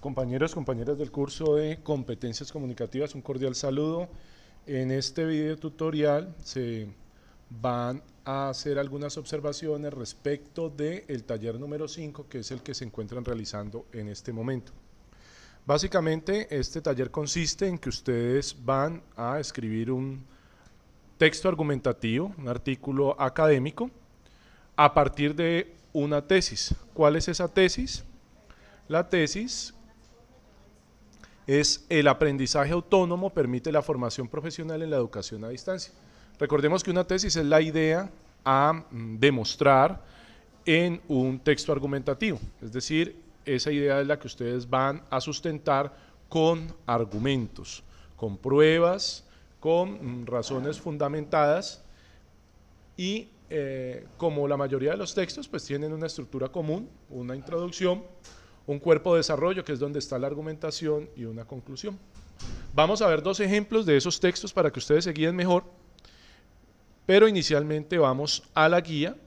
Compañeros, compañeras del curso de competencias comunicativas, un cordial saludo. En este video tutorial se van a hacer algunas observaciones respecto del taller número 5, que es el que se encuentran realizando en este momento. Básicamente este taller consiste en que ustedes van a escribir un texto argumentativo, un artículo académico, a partir de una tesis. ¿Cuál es esa tesis? La tesis es el aprendizaje autónomo permite la formación profesional en la educación a distancia. Recordemos que una tesis es la idea a demostrar en un texto argumentativo, es decir, esa idea es la que ustedes van a sustentar con argumentos, con pruebas, con razones fundamentadas y como la mayoría de los textos pues tienen una estructura común, una introducción, un cuerpo de desarrollo que es donde está la argumentación y una conclusión. Vamos a ver dos ejemplos de esos textos para que ustedes se guíen mejor, pero inicialmente vamos a la guía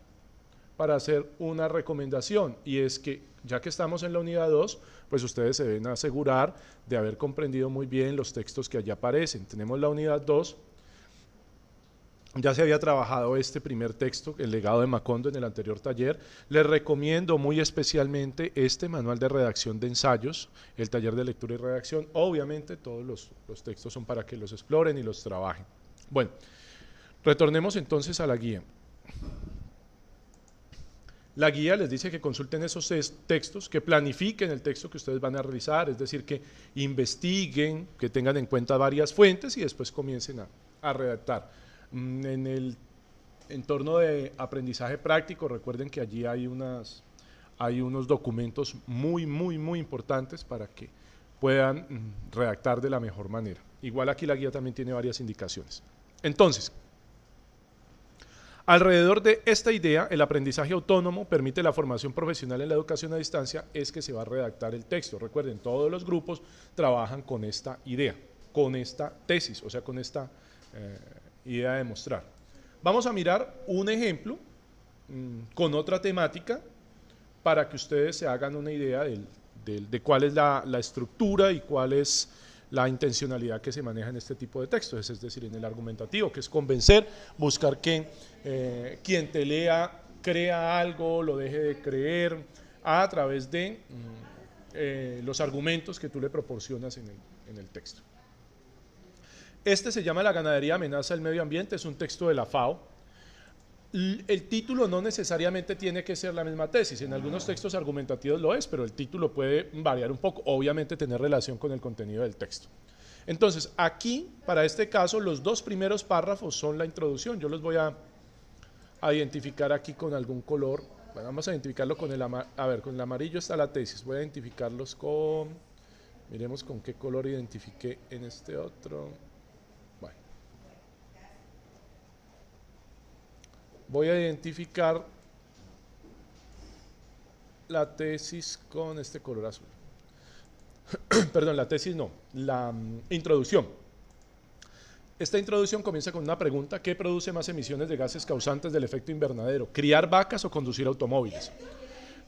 para hacer una recomendación, y es que ya que estamos en la unidad 2, pues ustedes se deben asegurar de haber comprendido muy bien los textos que allí aparecen. Tenemos la unidad 2, ya se había trabajado este primer texto, el legado de Macondo, en el anterior taller. Les recomiendo muy especialmente este manual de redacción de ensayos, el taller de lectura y redacción. Obviamente todos los textos son para que los exploren y los trabajen. Bueno, retornemos entonces a la guía. La guía les dice que consulten esos textos, que planifiquen el texto que ustedes van a realizar, es decir, que investiguen, que tengan en cuenta varias fuentes y después comiencen a redactar. En el entorno de aprendizaje práctico, recuerden que allí hay unos documentos muy importantes para que puedan redactar de la mejor manera. Igual aquí la guía también tiene varias indicaciones. Entonces, alrededor de esta idea, el aprendizaje autónomo permite la formación profesional en la educación a distancia, es que se va a redactar el texto. Recuerden, todos los grupos trabajan con esta idea, con esta tesis, o sea, con esta idea de mostrar. Vamos a mirar un ejemplo con otra temática para que ustedes se hagan una idea de cuál es la estructura y cuál es la intencionalidad que se maneja en este tipo de textos, es decir, en el argumentativo, que es convencer, buscar que quien te lea crea algo, lo deje de creer, a través de los argumentos que tú le proporcionas en el texto. Este se llama La ganadería amenaza el medio ambiente, es un texto de la FAO. El título no necesariamente tiene que ser la misma tesis, en algunos textos argumentativos lo es, pero el título puede variar un poco, obviamente tener relación con el contenido del texto. Entonces, aquí, para este caso, los dos primeros párrafos son la introducción. Yo los voy a identificar aquí con algún color. Bueno, vamos a identificarlo con con el amarillo está la tesis, voy a identificarlos con, miremos con qué color identifiqué en este otro. Voy a identificar la tesis con este color azul. Perdón, la tesis no, la introducción. Esta introducción comienza con una pregunta: ¿qué produce más emisiones de gases causantes del efecto invernadero? ¿Criar vacas o conducir automóviles?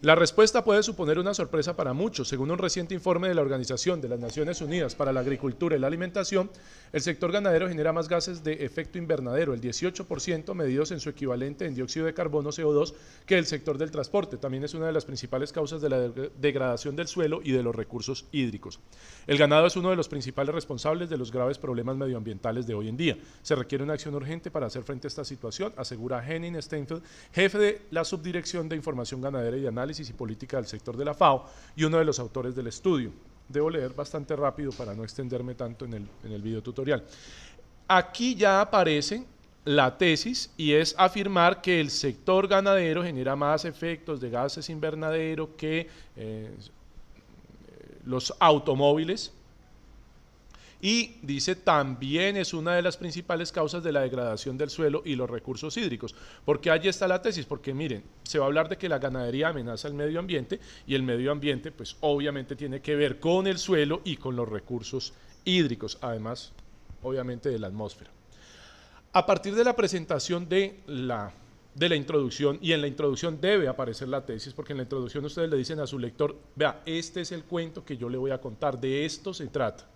La respuesta puede suponer una sorpresa para muchos. Según un reciente informe de la Organización de las Naciones Unidas para la Agricultura y la Alimentación, el sector ganadero genera más gases de efecto invernadero, el 18% medidos en su equivalente en dióxido de carbono CO2, que el sector del transporte. También es una de las principales causas de la degradación del suelo y de los recursos hídricos. El ganado es uno de los principales responsables de los graves problemas medioambientales de hoy en día. Se requiere una acción urgente para hacer frente a esta situación, asegura Henning Steinfeld, jefe de la Subdirección de Información Ganadera y Análisis y Política del sector de la FAO y uno de los autores del estudio. Debo leer bastante rápido para no extenderme tanto en el video tutorial. Aquí ya aparece la tesis y es afirmar que el sector ganadero genera más efectos de gases invernadero que los automóviles. Y dice también es una de las principales causas de la degradación del suelo y los recursos hídricos. ¿Por qué allí está la tesis? Porque miren, se va a hablar de que la ganadería amenaza el medio ambiente y el medio ambiente pues obviamente tiene que ver con el suelo y con los recursos hídricos, además obviamente de la atmósfera. A partir de la presentación de de la introducción, y en la introducción debe aparecer la tesis, porque en la introducción ustedes le dicen a su lector, vea, este es el cuento que yo le voy a contar, de esto se trata.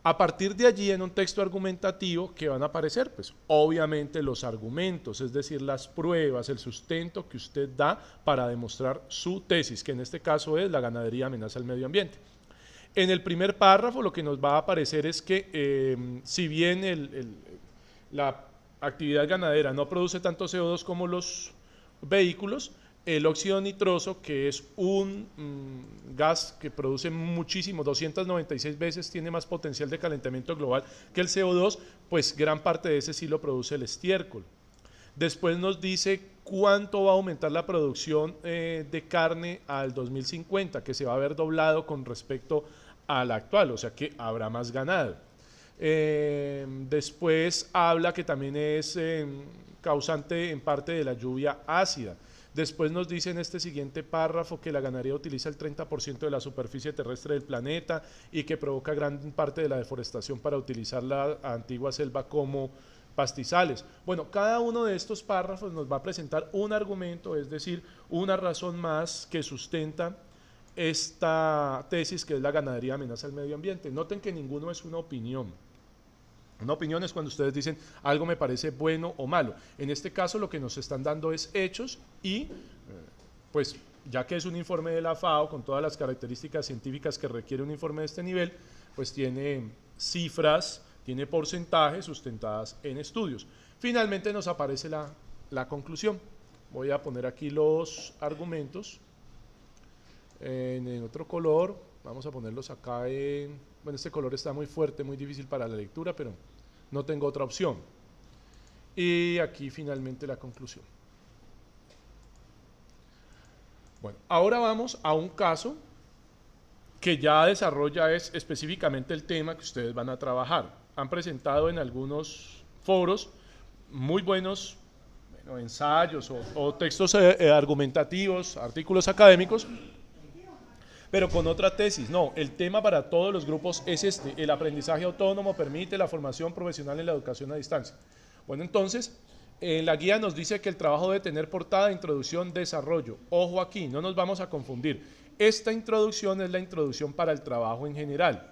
A partir de allí, en un texto argumentativo, ¿qué van a aparecer? Pues obviamente los argumentos, es decir, las pruebas, el sustento que usted da para demostrar su tesis, que en este caso es la ganadería amenaza al medio ambiente. En el primer párrafo lo que nos va a aparecer es que si bien la actividad ganadera no produce tanto CO2 como los vehículos, el óxido nitroso, que es un gas que produce muchísimo, 296 veces tiene más potencial de calentamiento global que el CO2, pues gran parte de ese sí lo produce el estiércol. Después nos dice cuánto va a aumentar la producción de carne al 2050, que se va a ver doblado con respecto a la actual, o sea que habrá más ganado. Después habla que también es causante en parte de la lluvia ácida. Después nos dice en este siguiente párrafo que la ganadería utiliza el 30% de la superficie terrestre del planeta y que provoca gran parte de la deforestación para utilizar la antigua selva como pastizales. Bueno, cada uno de estos párrafos nos va a presentar un argumento, es decir, una razón más que sustenta esta tesis, que es la ganadería amenaza al medio ambiente. Noten que ninguno es una opinión. Una opinión es cuando ustedes dicen algo me parece bueno o malo. En este caso lo que nos están dando es hechos y pues ya que es un informe de la FAO con todas las características científicas que requiere un informe de este nivel, pues tiene cifras, tiene porcentajes sustentadas en estudios. Finalmente nos aparece la conclusión. Voy a poner aquí los argumentos en otro color. Vamos a ponerlos acá en... Bueno, este color está muy fuerte, muy difícil para la lectura, pero no tengo otra opción. Y aquí finalmente la conclusión. Bueno, ahora vamos a un caso que ya desarrolla específicamente el tema que ustedes van a trabajar. Han presentado en algunos foros muy buenos ensayos o textos argumentativos, artículos académicos, pero con otra tesis. No, el tema para todos los grupos es este: el aprendizaje autónomo permite la formación profesional en la educación a distancia. Bueno, entonces, en la guía nos dice que el trabajo debe tener portada, introducción, desarrollo. Ojo aquí, no nos vamos a confundir. Esta introducción es la introducción para el trabajo en general.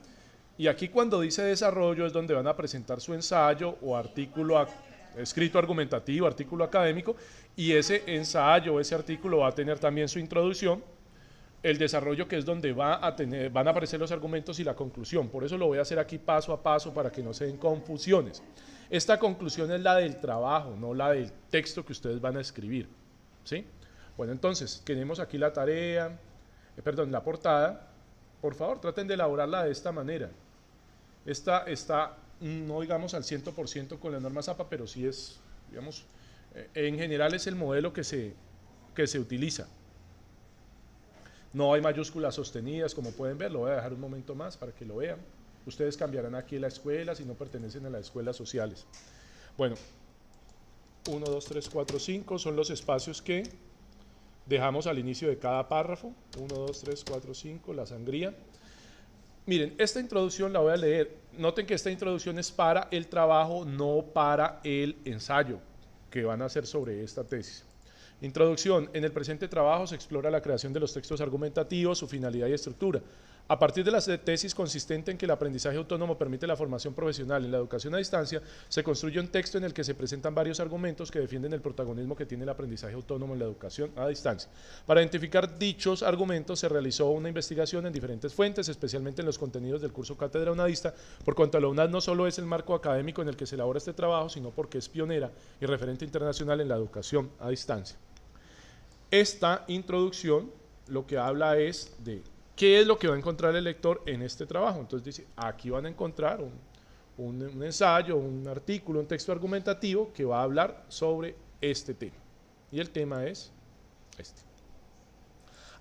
Y aquí cuando dice desarrollo es donde van a presentar su ensayo o artículo escrito argumentativo, artículo académico, y ese ensayo o ese artículo va a tener también su introducción. El desarrollo, que es donde van a aparecer los argumentos y la conclusión. Por eso lo voy a hacer aquí paso a paso para que no se den confusiones. Esta conclusión es la del trabajo, no la del texto que ustedes van a escribir, ¿sí? Bueno, entonces, tenemos aquí la tarea, la portada. Por favor, traten de elaborarla de esta manera. Esta está, no digamos al 100% con la norma ZAPA, pero sí es, digamos, en general es el modelo que se utiliza. No hay mayúsculas sostenidas, como pueden ver. Lo voy a dejar un momento más para que lo vean. Ustedes cambiarán aquí la escuela si no pertenecen a las escuelas sociales. Bueno, 1, 2, 3, 4, 5 son los espacios que dejamos al inicio de cada párrafo. 1, 2, 3, 4, 5, la sangría. Miren, esta introducción la voy a leer. Noten que esta introducción es para el trabajo, no para el ensayo que van a hacer sobre esta tesis. Introducción. En el presente trabajo se explora la creación de los textos argumentativos, su finalidad y estructura. A partir de la tesis consistente en que el aprendizaje autónomo permite la formación profesional en la educación a distancia, se construye un texto en el que se presentan varios argumentos que defienden el protagonismo que tiene el aprendizaje autónomo en la educación a distancia. Para identificar dichos argumentos se realizó una investigación en diferentes fuentes, especialmente en los contenidos del curso Cátedra UNADista, por cuanto la UNAD no solo es el marco académico en el que se elabora este trabajo, sino porque es pionera y referente internacional en la educación a distancia. Esta introducción lo que habla es de qué es lo que va a encontrar el lector en este trabajo. Entonces dice, aquí van a encontrar un ensayo, un artículo, un texto argumentativo que va a hablar sobre este tema. Y el tema es este.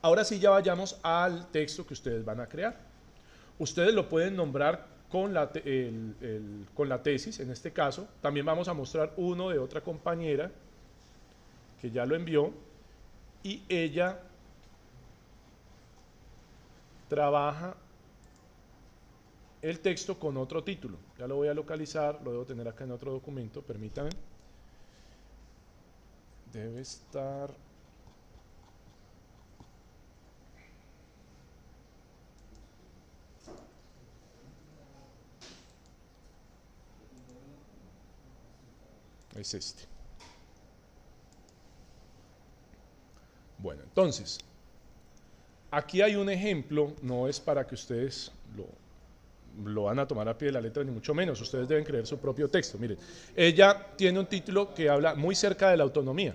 Ahora sí, ya vayamos al texto que ustedes van a crear. Ustedes lo pueden nombrar con la tesis, en este caso. También vamos a mostrar uno de otra compañera que ya lo envió, y ella trabaja el texto con otro título. Ya lo voy a localizar, lo debo tener acá en otro documento, permítanme. debe estar... Es este. Bueno, entonces, aquí hay un ejemplo, no es para que ustedes lo van a tomar a pie de la letra, ni mucho menos, ustedes deben crear su propio texto. Miren, ella tiene un título que habla muy cerca de la autonomía,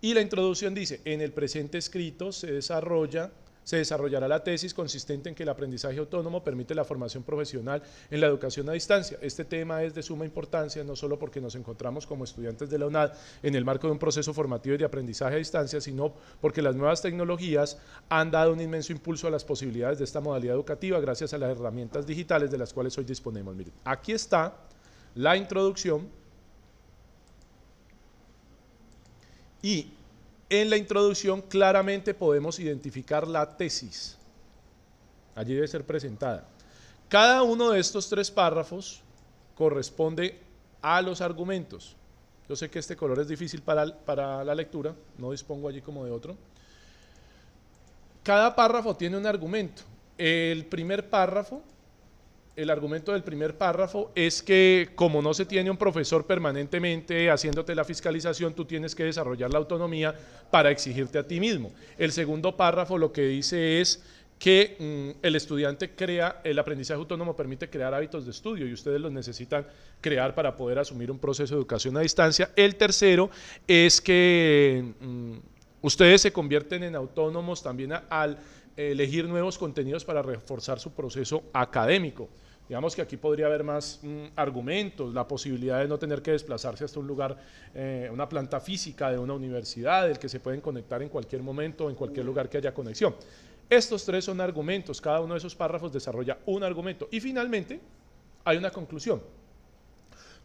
y la introducción dice, en el presente escrito se desarrollará la tesis consistente en que el aprendizaje autónomo permite la formación profesional en la educación a distancia. Este tema es de suma importancia, no solo porque nos encontramos como estudiantes de la UNAD en el marco de un proceso formativo y de aprendizaje a distancia, sino porque las nuevas tecnologías han dado un inmenso impulso a las posibilidades de esta modalidad educativa gracias a las herramientas digitales de las cuales hoy disponemos. Miren, aquí está la introducción y en la introducción claramente podemos identificar la tesis. Allí debe ser presentada. Cada uno de estos 3 párrafos corresponde a los argumentos. Yo sé que este color es difícil para la lectura, no dispongo allí como de otro. Cada párrafo tiene un argumento. El argumento del primer párrafo es que como no se tiene un profesor permanentemente haciéndote la fiscalización, tú tienes que desarrollar la autonomía para exigirte a ti mismo. El segundo párrafo lo que dice es que el estudiante el aprendizaje autónomo permite crear hábitos de estudio y ustedes los necesitan crear para poder asumir un proceso de educación a distancia. El tercero es que ustedes se convierten en autónomos también al elegir nuevos contenidos para reforzar su proceso académico. Digamos que aquí podría haber más argumentos, la posibilidad de no tener que desplazarse hasta un lugar, una planta física de una universidad, del que se pueden conectar en cualquier momento, en cualquier lugar que haya conexión. Estos 3 son argumentos, cada uno de esos párrafos desarrolla un argumento y finalmente hay una conclusión.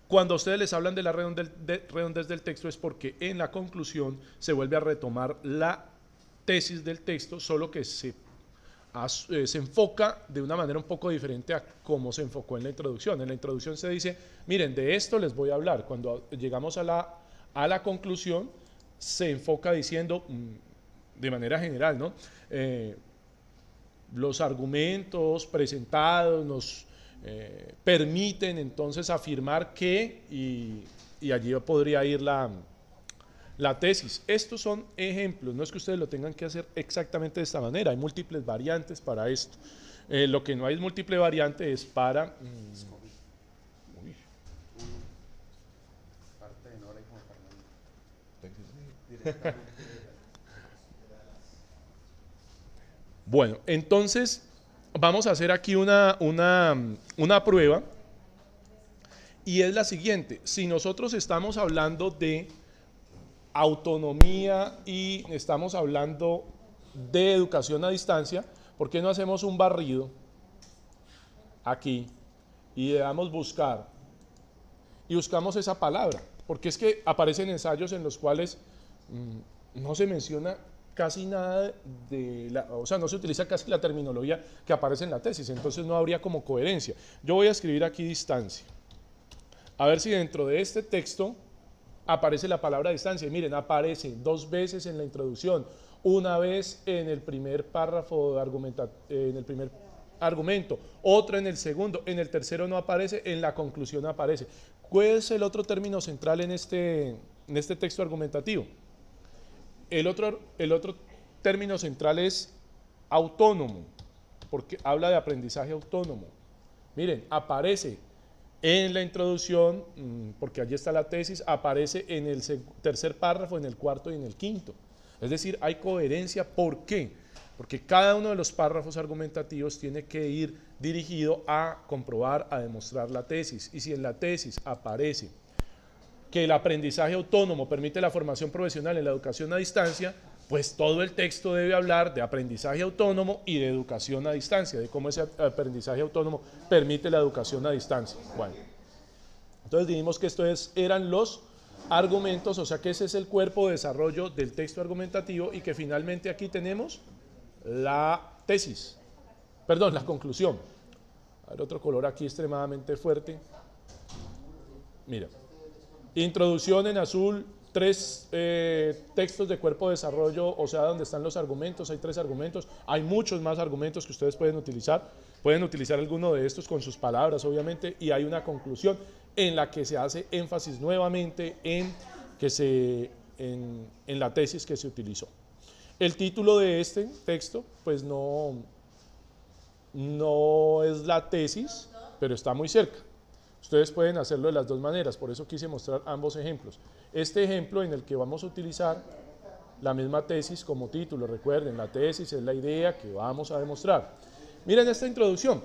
Cuando a ustedes les hablan de la redondez del texto es porque en la conclusión se vuelve a retomar la tesis del texto, solo que se enfoca de una manera un poco diferente a cómo se enfocó en la introducción. En la introducción se dice, miren, de esto les voy a hablar. Cuando llegamos a la conclusión, se enfoca diciendo, de manera general, ¿no? Los argumentos presentados nos permiten entonces afirmar que, y allí podría ir la tesis. Estos son ejemplos, no es que ustedes lo tengan que hacer exactamente de esta manera, hay múltiples variantes para esto. Lo que no hay múltiple variante es para... Bueno, entonces vamos a hacer aquí una prueba y es la siguiente. Si nosotros estamos hablando de autonomía y estamos hablando de educación a distancia, ¿por qué no hacemos un barrido aquí y le damos buscar y buscamos esa palabra? Porque es que aparecen ensayos en los cuales no se menciona casi nada o sea, no se utiliza casi la terminología que aparece en la tesis, entonces no habría como coherencia. Yo voy a escribir aquí distancia, a ver si dentro de este texto aparece la palabra distancia. Y miren, aparece 2 veces en la introducción, una vez en el primer párrafo en el primer argumento, otra en el segundo, en el tercero no aparece, en la conclusión aparece. ¿Cuál es el otro término central en este texto argumentativo? El otro término central es autónomo, porque habla de aprendizaje autónomo. Miren, aparece en la introducción, porque allí está la tesis, aparece en el tercer párrafo, en el cuarto y en el quinto. Es decir, hay coherencia. ¿Por qué? Porque cada uno de los párrafos argumentativos tiene que ir dirigido a comprobar, a demostrar la tesis. Y si en la tesis aparece que el aprendizaje autónomo permite la formación profesional en la educación a distancia, pues todo el texto debe hablar de aprendizaje autónomo y de educación a distancia, de cómo ese aprendizaje autónomo permite la educación a distancia. Bueno, entonces dijimos que estos eran los argumentos, o sea que ese es el cuerpo de desarrollo del texto argumentativo y que finalmente aquí tenemos la tesis, perdón, la conclusión. A ver, otro color aquí extremadamente fuerte. Mira, introducción en azul, tres textos de cuerpo de desarrollo, o sea, donde están los argumentos, hay 3 argumentos, hay muchos más argumentos que ustedes pueden utilizar alguno de estos con sus palabras, obviamente, y hay una conclusión en la que se hace énfasis nuevamente en la tesis que se utilizó. El título de este texto, pues no es la tesis, pero está muy cerca. Ustedes pueden hacerlo de las dos maneras, por eso quise mostrar ambos ejemplos. Este ejemplo en el que vamos a utilizar la misma tesis como título, recuerden, la tesis es la idea que vamos a demostrar. Miren esta introducción.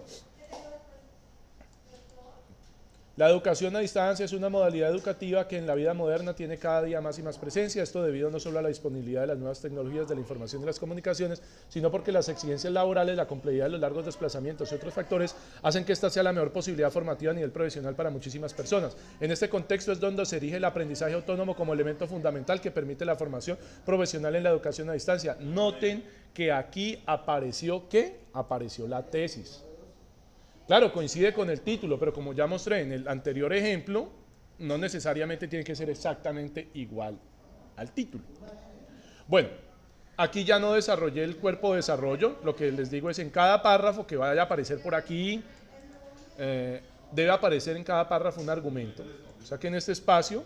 La educación a distancia es una modalidad educativa que en la vida moderna tiene cada día más y más presencia, esto debido no solo a la disponibilidad de las nuevas tecnologías de la información y las comunicaciones, sino porque las exigencias laborales, la complejidad de los largos desplazamientos y otros factores hacen que esta sea la mejor posibilidad formativa a nivel profesional para muchísimas personas. En este contexto es donde se erige el aprendizaje autónomo como elemento fundamental que permite la formación profesional en la educación a distancia. Noten que aquí apareció, ¿qué? Apareció la tesis. Claro, coincide con el título, pero como ya mostré en el anterior ejemplo, no necesariamente tiene que ser exactamente igual al título. Bueno, aquí ya no desarrollé el cuerpo de desarrollo, lo que les digo es en cada párrafo que vaya a aparecer por aquí, debe aparecer en cada párrafo un argumento. O sea que en este espacio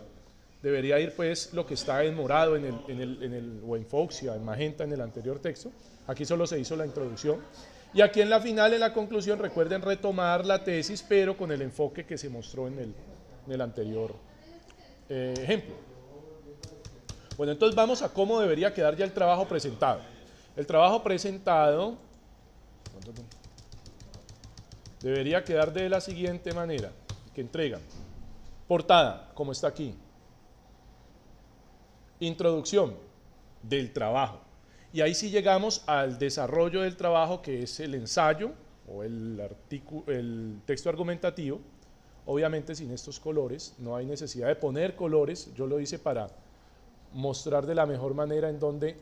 debería ir pues lo que está en morado o en fucsia, en magenta en el anterior texto. Aquí solo se hizo la introducción. Y aquí en la final, en la conclusión, recuerden retomar la tesis, pero con el enfoque que se mostró en el anterior ejemplo. Bueno, entonces vamos a cómo debería quedar ya el trabajo presentado. El trabajo presentado debería quedar de la siguiente manera, que entregan. Portada, como está aquí. Introducción del trabajo. Y ahí sí llegamos al desarrollo del trabajo, que es el ensayo o el texto argumentativo. Obviamente sin estos colores, no hay necesidad de poner colores, yo lo hice para mostrar de la mejor manera en dónde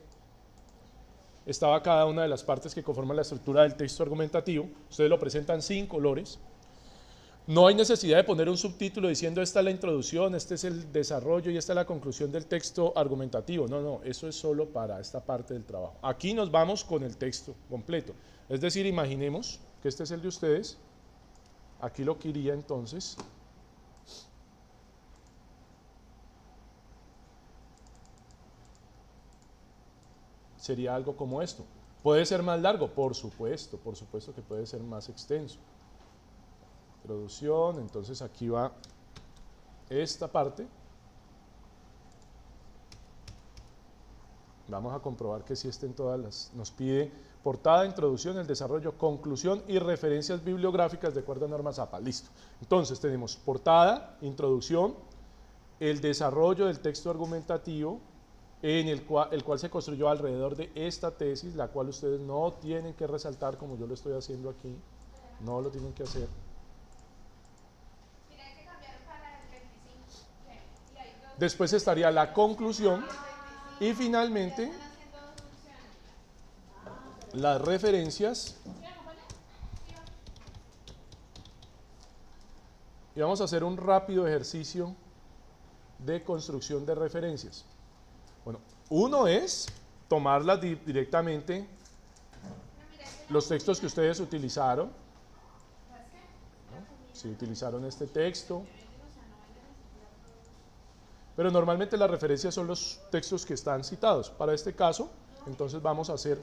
estaba cada una de las partes que conforman la estructura del texto argumentativo. Ustedes lo presentan sin colores. No hay necesidad de poner un subtítulo diciendo esta es la introducción, este es el desarrollo y esta es la conclusión del texto argumentativo. No, eso es solo para esta parte del trabajo. Aquí nos vamos con el texto completo. Es decir, imaginemos que este es el de ustedes. Aquí lo que iría entonces sería algo como esto. ¿Puede ser más largo? Por supuesto que puede ser más extenso. Introducción, entonces aquí va esta parte. Vamos a comprobar que sí estén todas las, nos pide portada, introducción, el desarrollo, conclusión y referencias bibliográficas de acuerdo a normas APA. Listo. Entonces tenemos portada, introducción, el desarrollo del texto argumentativo, el cual se construyó alrededor de esta tesis, la cual ustedes no tienen que resaltar como yo lo estoy haciendo aquí, no lo tienen que hacer. Después estaría la conclusión y finalmente las referencias. Y vamos a hacer un rápido ejercicio de construcción de referencias. Bueno, uno es tomarlas directamente, los textos que ustedes utilizaron. Si utilizaron este texto. Pero normalmente las referencias son los textos que están citados. Para este caso, entonces vamos a hacer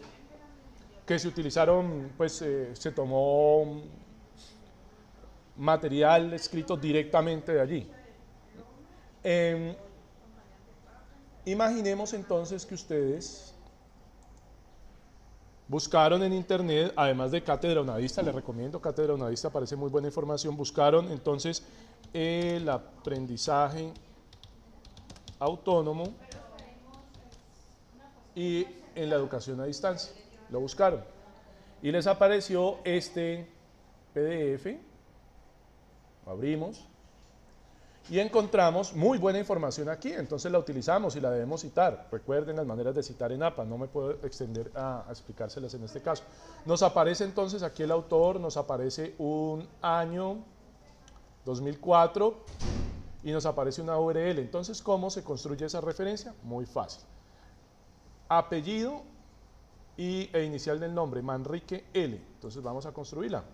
que se utilizaron, pues se tomó material escrito directamente de allí. Imaginemos entonces que ustedes buscaron en internet, además de Cátedra Unavista, les recomiendo Cátedra Unavista, parece muy buena información, buscaron entonces el aprendizaje autónomo y en la educación a distancia, lo buscaron y les apareció este PDF, lo abrimos y encontramos muy buena información aquí, entonces la utilizamos y la debemos citar. Recuerden las maneras de citar en APA, no me puedo extender a explicárselas en este caso. Nos aparece entonces aquí el autor, nos aparece un año 2004, y nos aparece una URL. Entonces, ¿cómo se construye esa referencia? Muy fácil. Apellido e inicial del nombre, Manrique L. Entonces vamos a construirla.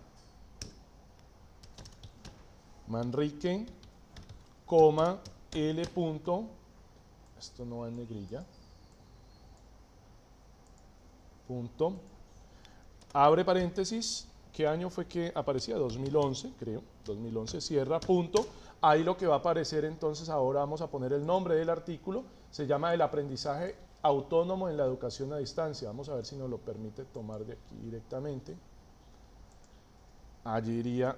Manrique, L punto, esto no va en negrilla, punto, abre paréntesis, ¿qué año fue que aparecía? 2011, creo, 2011, cierra, punto. Ahí lo que va a aparecer entonces, ahora vamos a poner el nombre del artículo, se llama el aprendizaje autónomo en la educación a distancia. Vamos a ver si nos lo permite tomar de aquí directamente. Allí iría,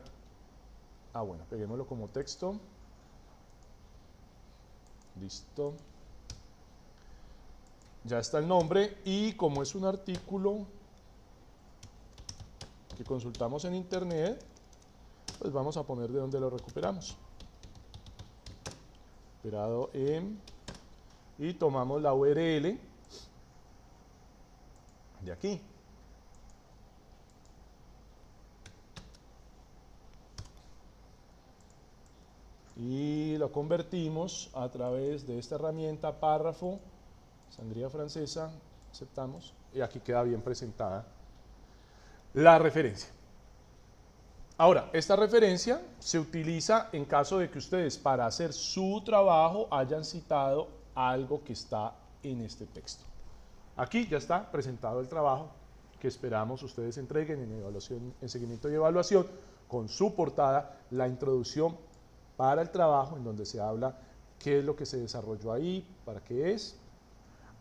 bueno, peguémoslo como texto. Listo. Ya está el nombre y como es un artículo que consultamos en internet, pues vamos a poner de dónde lo recuperamos. Recuperado en, y tomamos la URL de aquí. Y lo convertimos a través de esta herramienta párrafo, sangría francesa, aceptamos, y aquí queda bien presentada la referencia. Ahora, esta referencia se utiliza en caso de que ustedes para hacer su trabajo hayan citado algo que está en este texto. Aquí ya está presentado el trabajo que esperamos ustedes entreguen en evaluación, en seguimiento y evaluación, con su portada, la introducción para el trabajo, en donde se habla qué es lo que se desarrolló ahí, para qué es.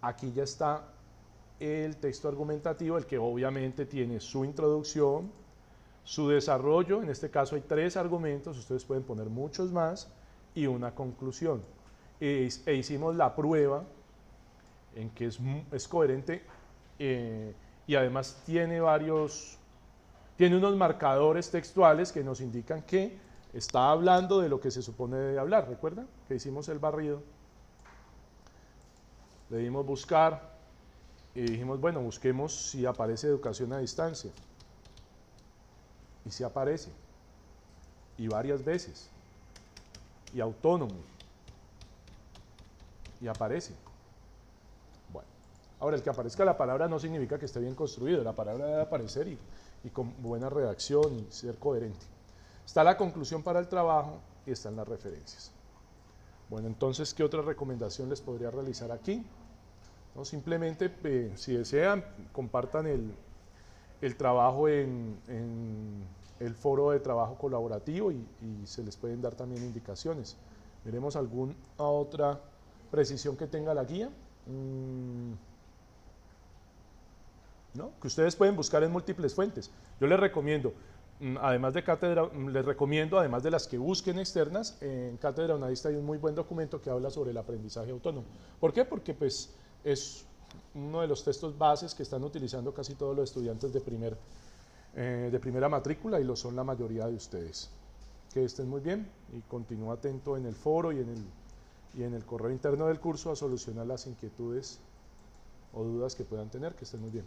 Aquí ya está el texto argumentativo, el que obviamente tiene su introducción, su desarrollo, en este caso hay 3 argumentos, ustedes pueden poner muchos más, y una conclusión. E hicimos la prueba en que es coherente y además tiene unos marcadores textuales que nos indican que está hablando de lo que se supone debe hablar. ¿Recuerdan que hicimos el barrido? Le dimos buscar y dijimos, bueno, busquemos si aparece educación a distancia. Y si aparece. Y varias veces. Y autónomo. Y aparece. Bueno, ahora el que aparezca la palabra no significa que esté bien construido. La palabra debe aparecer y con buena redacción y ser coherente. Está la conclusión para el trabajo y están las referencias. Bueno, entonces, ¿qué otra recomendación les podría realizar aquí? No, simplemente, si desean, compartan el trabajo en el foro de trabajo colaborativo y se les pueden dar también indicaciones. Veremos alguna otra precisión que tenga la guía. ¿No? Que ustedes pueden buscar en múltiples fuentes. Yo les recomiendo, además de Cátedra, les recomiendo, además de las que busquen externas, en Cátedra Unavista hay un muy buen documento que habla sobre el aprendizaje autónomo. ¿Por qué? Porque pues es uno de los textos bases que están utilizando casi todos los estudiantes de primera matrícula y lo son la mayoría de ustedes. Que estén muy bien y continúa atento en el foro y en el correo interno del curso a solucionar las inquietudes o dudas que puedan tener. Que estén muy bien.